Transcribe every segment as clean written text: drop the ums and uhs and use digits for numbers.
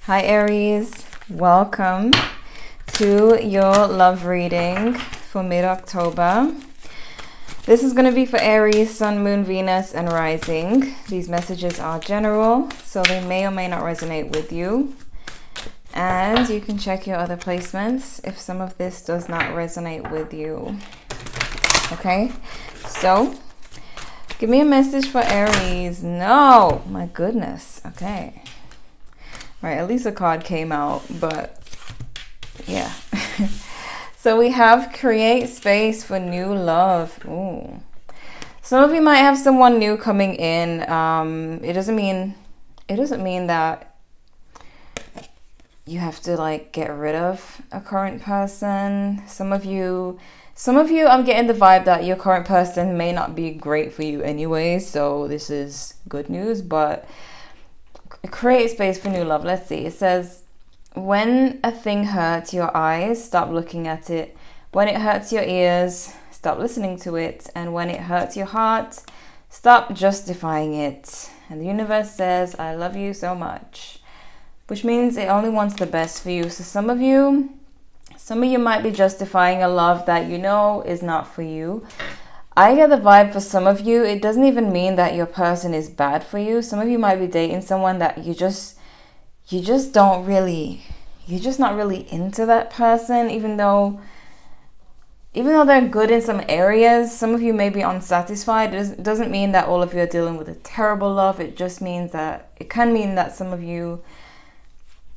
Hi Aries, welcome to your love reading for mid-October. This is going to be for Aries, Sun, Moon, Venus, and Rising. These messages are general, so they may or may not resonate with you. And you can check your other placements if some of this does not resonate with you. Okay, so give me a message for Aries. No, my goodness. Okay. Right, at least a card came out, but yeah. So we have create space for new love. Ooh. Some of you might have someone new coming in. It doesn't mean that you have to like get rid of a current person. Some of you I'm getting the vibe that your current person may not be great for you anyway, so this is good news, but create space for new love. Let's see. It says, when a thing hurts your eyes, stop looking at it. When it hurts your ears, stop listening to it. And when it hurts your heart, stop justifying it. And the universe says, I love you so much. Which means it only wants the best for you. So some of you might be justifying a love that you know is not for you. I get the vibe for some of you, it doesn't even mean that your person is bad for you. Some of you might be dating someone that you're just not really into that person, even though they're good in some areas. Some of you may be unsatisfied. It doesn't mean that all of you are dealing with a terrible love. It just means that it can mean that some of you,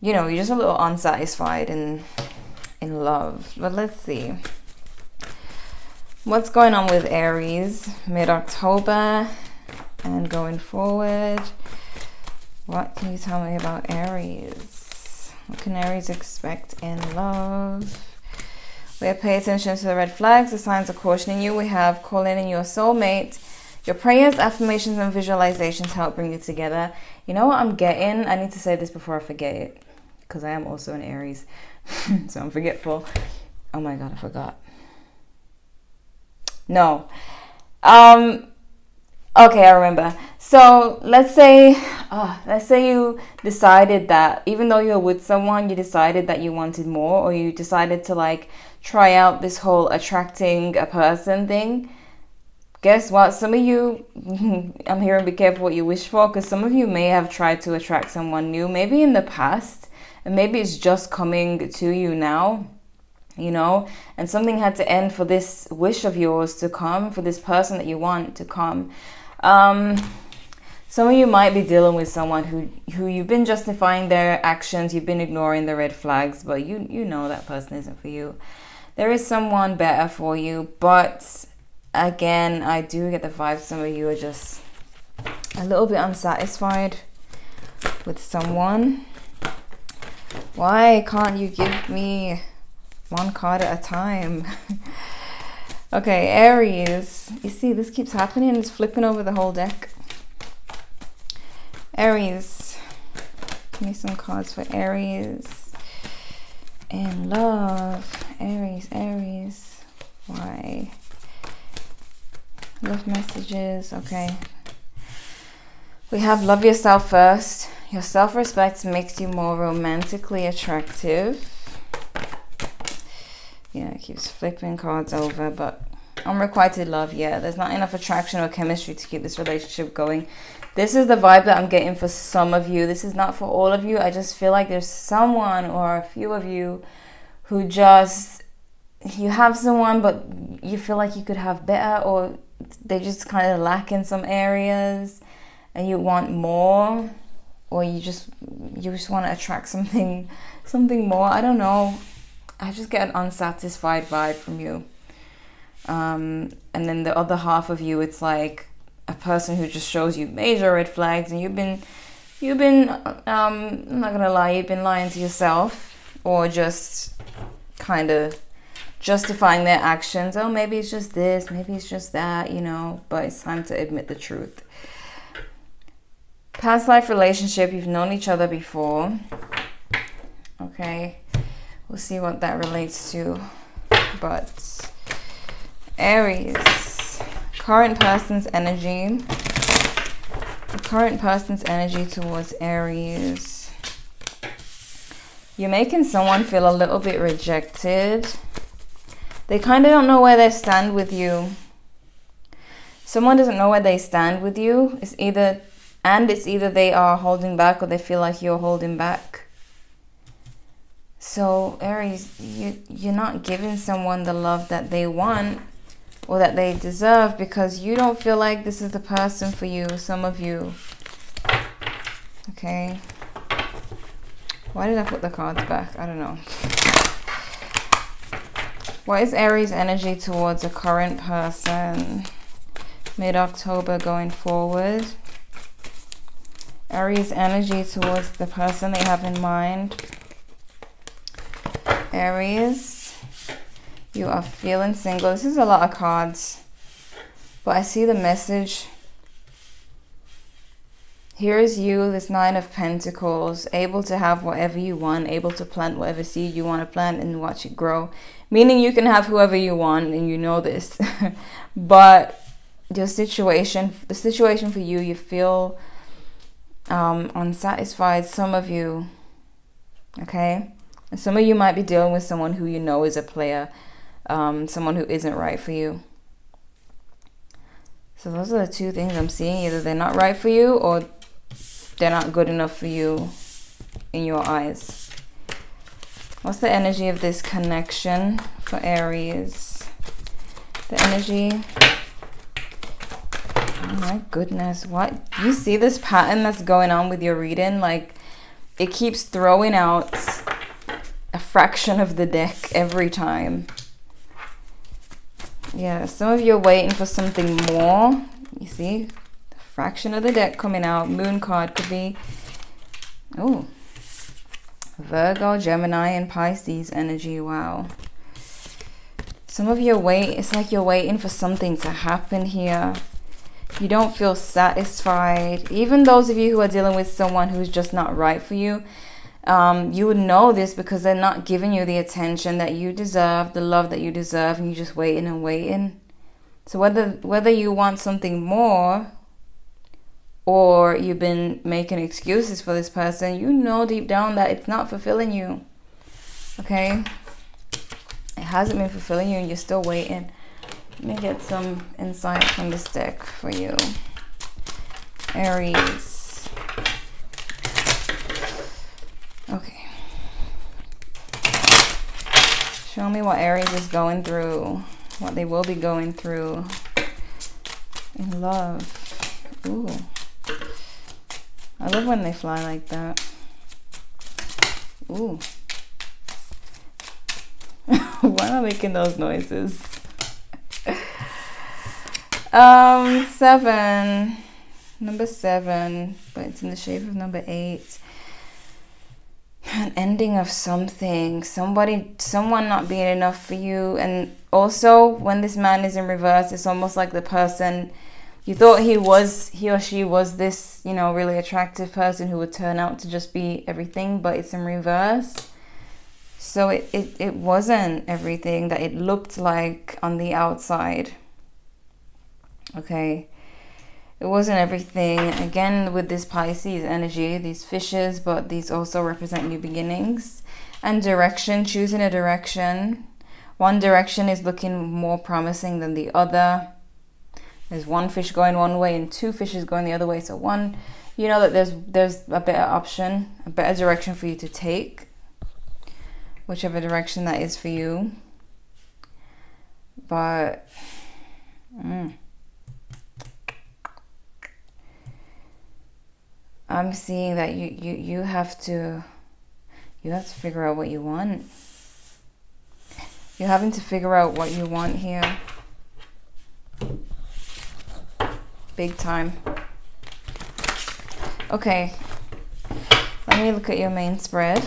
you know, you're just a little unsatisfied in love. But let's see. What's going on with Aries mid-October and going forward? What can you tell me about Aries? What can Aries expect in love? We have pay attention to the red flags, the signs of cautioning you. We have call in your soulmate. Your prayers, affirmations, and visualizations help bring you together. You know what I'm getting? I need to say this before I forget it, because I am also an Aries, so I'm forgetful. Oh my God, I forgot. No. Okay, I remember. So let's say you decided that even though you're with someone, you decided that you wanted more, or you decided to like try out this whole attracting a person thing. Guess what? Some of you, I'm hearing be careful what you wish for, because some of you may have tried to attract someone new, maybe in the past, and maybe it's just coming to you now. You know, and something had to end for this wish of yours to come, for this person that you want to come. Some of you might be dealing with someone who you've been justifying their actions, you've been ignoring the red flags, but you know that person isn't for you. There is someone better for you, but again, I do get the vibe some of you are just a little bit unsatisfied with someone. Why can't you give me one card at a time? Okay, Aries. You see, this keeps happening. It's flipping over the whole deck. Aries. Give me some cards for Aries. In love. Aries. Why? Love messages. Okay. We have love yourself first. Your self-respect makes you more romantically attractive. Yeah, it keeps flipping cards over, but unrequited love, yeah, there's not enough attraction or chemistry to keep this relationship going. This is the vibe that I'm getting for some of you. This is not for all of you. I just feel like there's someone or a few of you who just, you have someone, but you feel like you could have better, or they just kind of lack in some areas and you want more, or you just want to attract something more. I don't know. I just get an unsatisfied vibe from you. And then the other half of you, it's like a person who just shows you major red flags, and you've been I'm not gonna lie, you've been lying to yourself, or just kind of justifying their actions. Oh, maybe it's just this, maybe it's just that, you know, but it's time to admit the truth. Past life relationship, you've known each other before. Okay. We'll see what that relates to. But Aries, current person's energy. The current person's energy towards Aries. You're making someone feel a little bit rejected. They kind of don't know where they stand with you. Someone doesn't know where they stand with you. It's either they are holding back or they feel like you're holding back. So Aries, you're not giving someone the love that they want or that they deserve because you don't feel like this is the person for you, some of you. Okay. Why did I put the cards back? I don't know. What is Aries energy towards a current person? Mid-October going forward. Aries energy towards the person they have in mind. Aries, you are feeling single. This is a lot of cards, but I see the message. Here is you, this Nine of Pentacles, able to have whatever you want, able to plant whatever seed you want to plant and watch it grow. Meaning you can have whoever you want, and you know this. But the situation for you, you feel unsatisfied, some of you. Okay? And some of you might be dealing with someone who you know is a player, someone who isn't right for you. So those are the two things I'm seeing. Either they're not right for you or they're not good enough for you in your eyes. What's the energy of this connection for Aries? The energy. Oh my goodness. What? You see this pattern that's going on with your reading? Like, it keeps throwing out a fraction of the deck every time. Yeah, some of you are waiting for something more. You see? Fraction of the deck coming out. Moon card could be, oh, Virgo, Gemini, and Pisces energy. Wow. Some of you are it's like you're waiting for something to happen here. You don't feel satisfied. Even those of you who are dealing with someone who's just not right for you, you would know this because they're not giving you the attention that you deserve, the love that you deserve, and you're just waiting and waiting. So whether you want something more, or you've been making excuses for this person, you know deep down that it's not fulfilling you. Okay? It hasn't been fulfilling you and you're still waiting. Let me get some insight from this deck for you. Aries. Okay. Show me what Aries is going through. What they will be going through in love. Ooh. I love when they fly like that. Ooh. Why am I making those noises? 7. Number 7. But it's in the shape of number 8. An ending of something. Someone not being enough for you. And also, when this man is in reverse, it's almost like the person... You thought he or she was this, you know, really attractive person who would turn out to just be everything, but it's in reverse. So it wasn't everything that it looked like on the outside. Okay. It wasn't everything. Again, with this Pisces energy, these fishes, but these also represent new beginnings. And direction, choosing a direction. One direction is looking more promising than the other. There's one fish going one way and 2 fishes going the other way. So one, you know that there's a better option, a better direction for you to take. Whichever direction that is for you. But I'm seeing that you have to figure out what you want. You're having to figure out what you want here. Big time. Okay. Let me look at your main spread.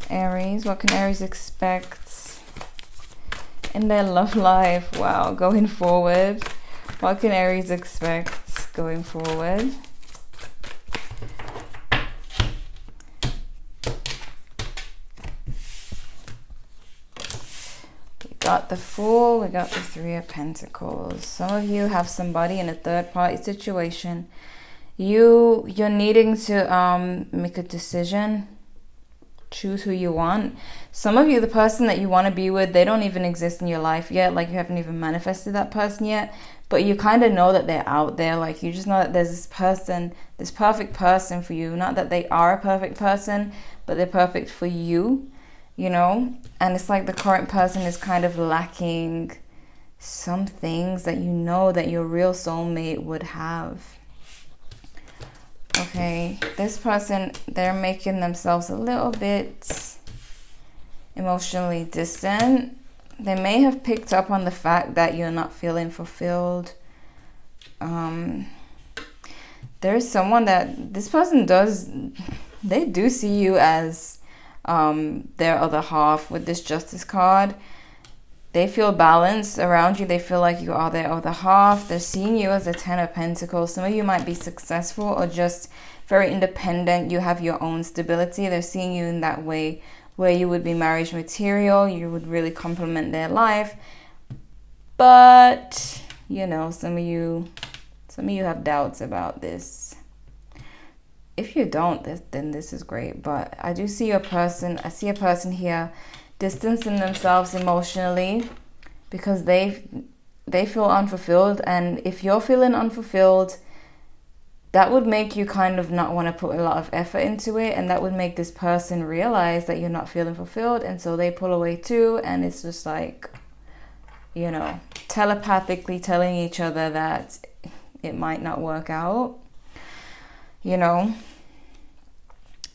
Aries, what can Aries expect in their love life? Wow, going forward. What can Aries expect going forward? Got the Fool, we got the 3 of Pentacles. Some of you have somebody in a third party situation You're needing to make a decision. Choose who you want. Some of you, the person that you want to be with, they don't even exist in your life yet. Like, you haven't even manifested that person yet, but you kind of know that they're out there. Like, you just know that there's this person, this perfect person for you. Not that they are a perfect person, but they're perfect for you, you know. And it's like the current person is kind of lacking some things that you know that your real soulmate would have. Okay, this person, they're making themselves a little bit emotionally distant. They may have picked up on the fact that you're not feeling fulfilled. There's someone that this person does, they do see you as their other half with this Justice card. They feel balanced around you. They feel like you are their other half. They're seeing you as a 10 of Pentacles. Some of you might be successful or just very independent. You have your own stability. They're seeing you in that way where you would be marriage material. You would really complement their life. But, you know, some of you have doubts about this. If you don't, then this is great. But I do see a person. I see a person here distancing themselves emotionally because they feel unfulfilled. And if you're feeling unfulfilled, that would make you kind of not want to put a lot of effort into it, and that would make this person realize that you're not feeling fulfilled, and so they pull away too. And it's just like, you know, telepathically telling each other that it might not work out, you know.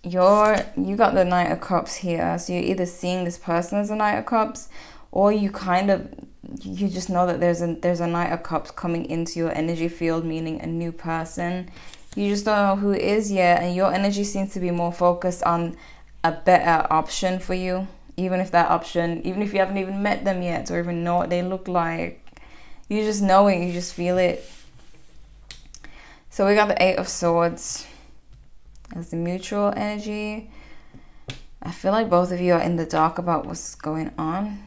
You got the Knight of Cups here, so you're either seeing this person as a Knight of Cups, or you just know that there's a Knight of Cups coming into your energy field, meaning a new person. You just don't know who it is yet, and your energy seems to be more focused on a better option for you, even if that option, even if you haven't even met them yet or even know what they look like. You just know it, you just feel it. So we got the 8 of Swords as the mutual energy. I feel like both of you are in the dark about what's going on.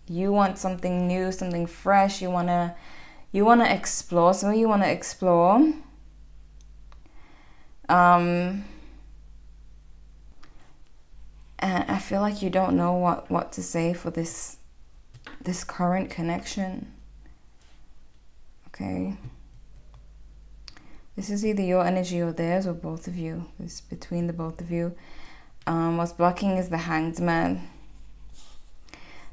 You want something new, something fresh. You wanna explore. Some of you want to explore. And I feel like you don't know what to say for this current connection. Okay. This is either your energy or theirs, or both of you. It's between the both of you. What's blocking is the Hanged Man.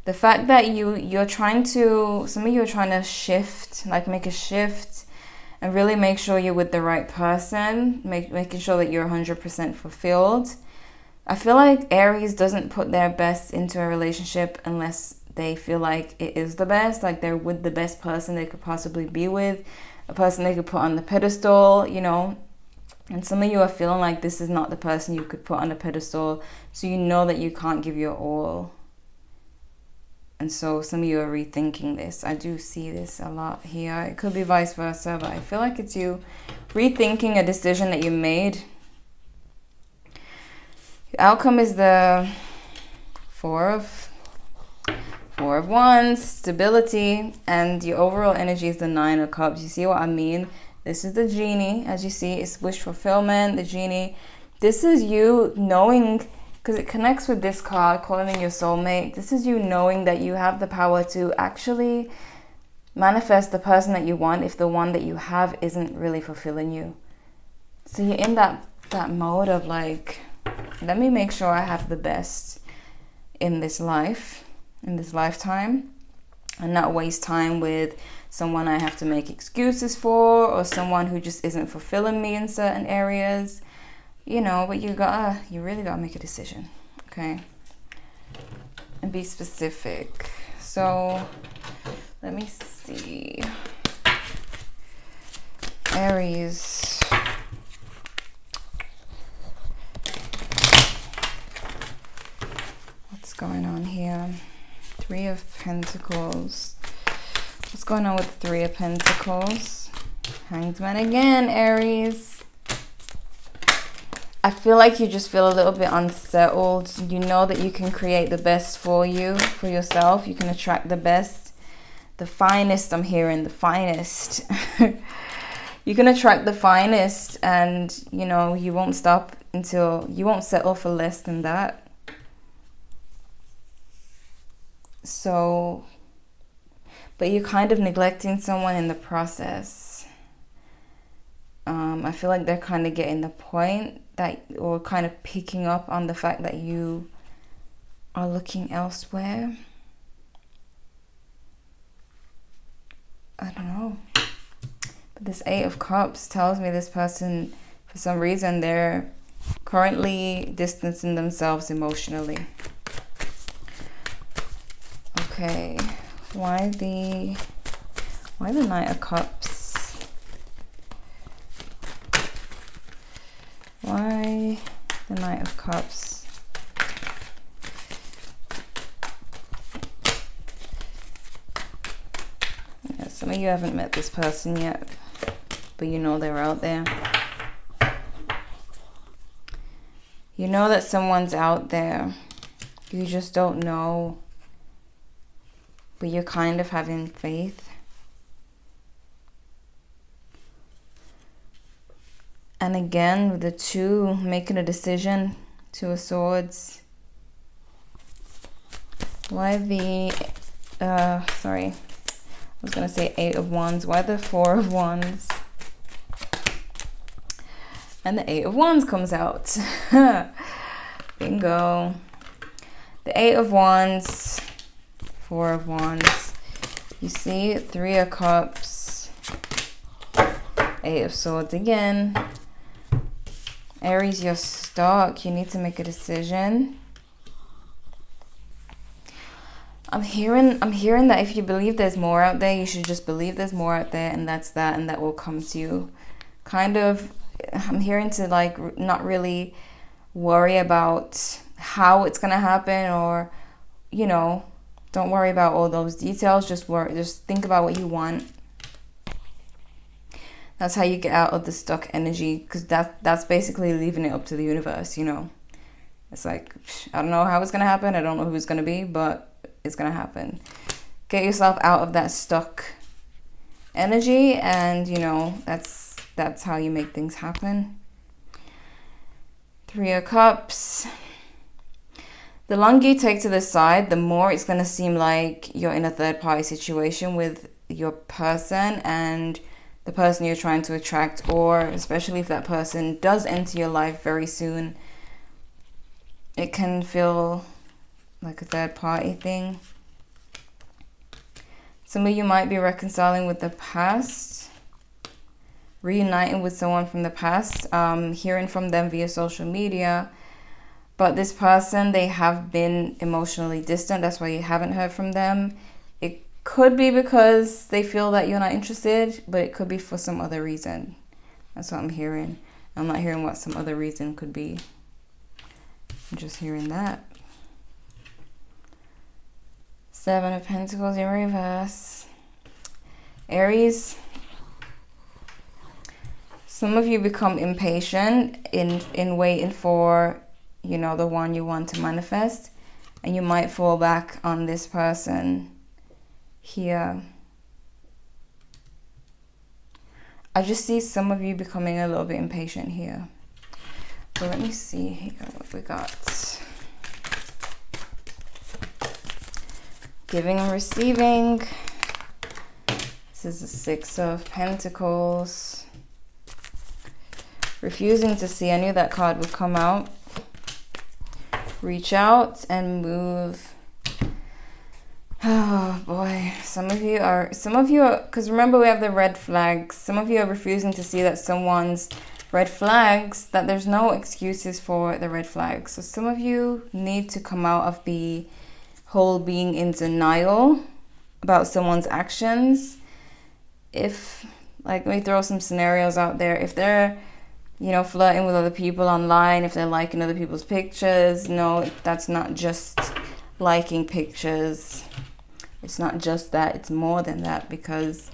The fact that you're trying to, some of you are trying to shift, like make a shift and really make sure you're with the right person, making sure that you're 100% fulfilled. I feel like Aries doesn't put their best into a relationship unless they feel like it is the best, like they're with the best person they could possibly be with, a person they could put on the pedestal, you know. And some of you are feeling like this is not the person you could put on a pedestal, so you know that you can't give your all. And so some of you are rethinking this. I do see this a lot here. It could be vice versa, but I feel like it's you rethinking a decision that you made. The outcome is the Four of Wands, stability, and your overall energy is the 9 of Cups. You see what I mean? This is the genie. As you see, it's wish fulfillment, the genie. This is you knowing, because it connects with this card, calling in your soulmate. This is you knowing that you have the power to actually manifest the person that you want if the one that you have isn't really fulfilling you. So you're in that mode of like, let me make sure I have the best in this life, in this lifetime, and not waste time with someone I have to make excuses for, or someone who just isn't fulfilling me in certain areas, you know. But you really gotta make a decision, okay, and be specific. So let me see, Aries. What's going on here? 3 of Pentacles. What's going on with 3 of Pentacles? Hanged Man again, Aries. I feel like you just feel a little bit unsettled. You know that you can create the best for you, for yourself. You can attract the best, the finest. I'm hearing the finest. You can attract the finest, and you know, you won't stop until you won't settle for less than that. So, but you're kind of neglecting someone in the process. I feel like they're kind of getting the point that, or kind of picking up on the fact that you are looking elsewhere. I don't know. But this Eight of Cups tells me this person, for some reason, they're currently distancing themselves emotionally. Okay, why the Knight of Cups? Why the Knight of Cups? Yeah, some of you haven't met this person yet, but you know they're out there. You know that someone's out there. You just don't know, but you're kind of having faith. And again, with the Two, making a decision, Two of Swords. Why the, sorry, I was going to say Eight of Wands. Why the Four of Wands? And the Eight of Wands comes out. Bingo. The Eight of Wands, Four of Wands. You see, Three of Cups, Eight of Swords again. Aries, you're stuck. You need to make a decision. I'm hearing that if you believe there's more out there, you should just believe there's more out there, and that's that, and that will come to you. Kind of, I'm hearing to like not really worry about how it's gonna happen, or you know, don't worry about all those details. Just think about what you want. That's how you get out of the stuck energy, because that's basically leaving it up to the universe, you know. It's like, I don't know how it's going to happen. I don't know who it's going to be, but it's going to happen. Get yourself out of that stuck energy, and, you know, that's how you make things happen. Three of Cups. The longer you take to the side, the more it's going to seem like you're in a third-party situation with your person and the person you're trying to attract, or especially if that person does enter your life very soon, it can feel like a third party thing. Some of you might be reconciling with the past, reuniting with someone from the past, hearing from them via social media. But this person, they have been emotionally distant. That's why you haven't heard from them. It could be because they feel that you're not interested, but it could be for some other reason. That's what I'm hearing. I'm not hearing what some other reason could be. I'm just hearing that. Seven of Pentacles in reverse. Aries, some of you become impatient in waiting for, you know, the one you want to manifest, and you might fall back on this person here. I just see some of you becoming a little bit impatient here. So let me see here what we got. Giving and receiving. This is the Six of Pentacles. Refusing to see. I knew that card would come out. Reach out and move. Oh boy, some of you are, because remember we have the red flags. Some of you are refusing to see that someone's red flags, that there's no excuses for the red flags. So some of you need to come out of the whole being in denial about someone's actions. If, like, let me throw some scenarios out there. If they're, you know, flirting with other people online, if they're liking other people's pictures, no, that's not just liking pictures. It's not just that, it's more than that. Because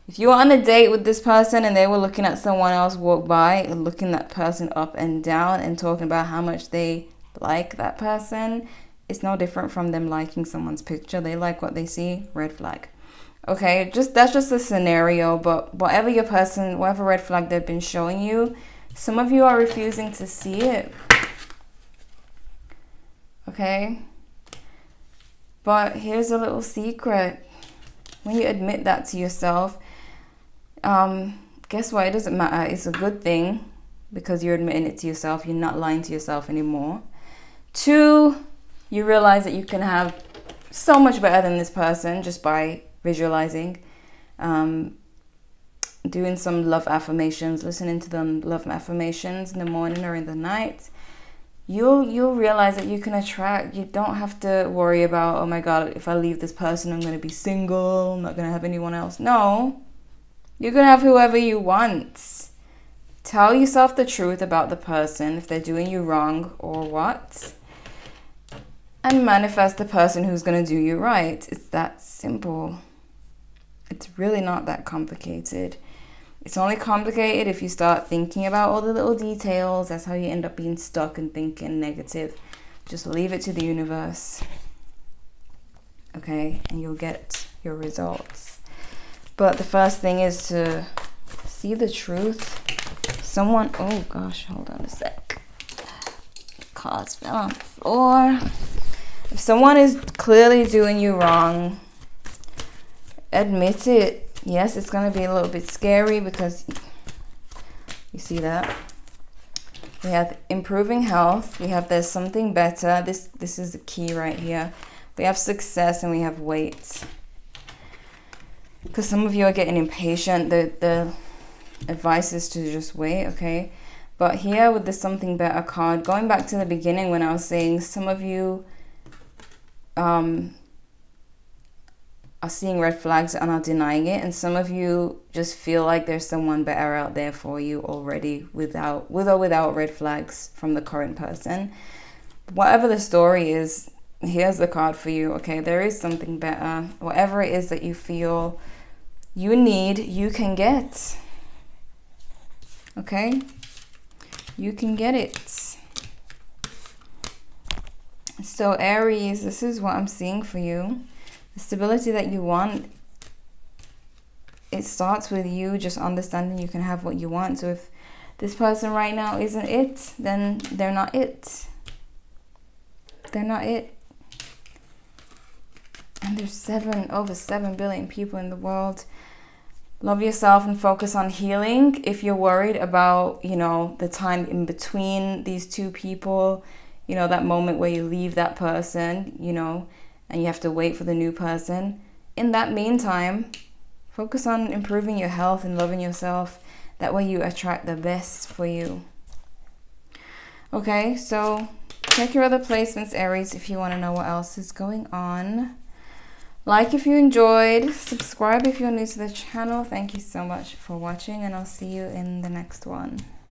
if you were on a date with this person and they were looking at someone else walk by and looking that person up and down and talking about how much they like that person, it's no different from them liking someone's picture. They like what they see, red flag. Okay, that's just a scenario, but whatever your person, whatever red flag they've been showing you, some of you are refusing to see it. Okay? But here's a little secret. When you admit that to yourself, guess what? It doesn't matter. It's a good thing because you're admitting it to yourself. You're not lying to yourself anymore. 2, you realize that you can have so much better than this person just by visualizing, doing some love affirmations, listening to them love affirmations in the morning or in the night. You'll realize that you can attract. You don't have to worry about, oh my God, if I leave this person, I'm going to be single, I'm not going to have anyone else. No, you're going to have whoever you want. Tell yourself the truth about the person, if they're doing you wrong or what, and manifest the person who's going to do you right. It's that simple. It's really not that complicated. It's only complicated if you start thinking about all the little details. That's how you end up being stuck and thinking negative. Just leave it to the universe. Okay? And you'll get your results. But the first thing is to see the truth. Someone, oh gosh, hold on a sec. Cards fell on the floor. If someone is clearly doing you wrong, admit it. Yes, it's going to be a little bit scary because you see that. We have improving health. We have there's something better. This is the key right here. We have success and we have weight. Because some of you are getting impatient. The advice is to just wait, okay? But here with the something better card, going back to the beginning when I was saying some of you are seeing red flags and are denying it, and some of you just feel like there's someone better out there for you already with or without red flags from the current person. Whatever the story is, here's the card for you. Okay, there is something better. Whatever it is that you feel you need, you can get. Okay, you can get it. So Aries, this is what I'm seeing for you. The stability that you want, it starts with you just understanding you can have what you want. So if this person right now isn't it, then they're not it. They're not it. And there's over 7 billion people in the world. Love yourself and focus on healing. If you're worried about, you know, the time in between these two people, you know, that moment where you leave that person, you know, and you have to wait for the new person. In that meantime, focus on improving your health and loving yourself. That way you attract the best for you. Okay, so check your other placements, Aries, if you want to know what else is going on. Like if you enjoyed, subscribe if you're new to the channel. Thank you so much for watching, and I'll see you in the next one.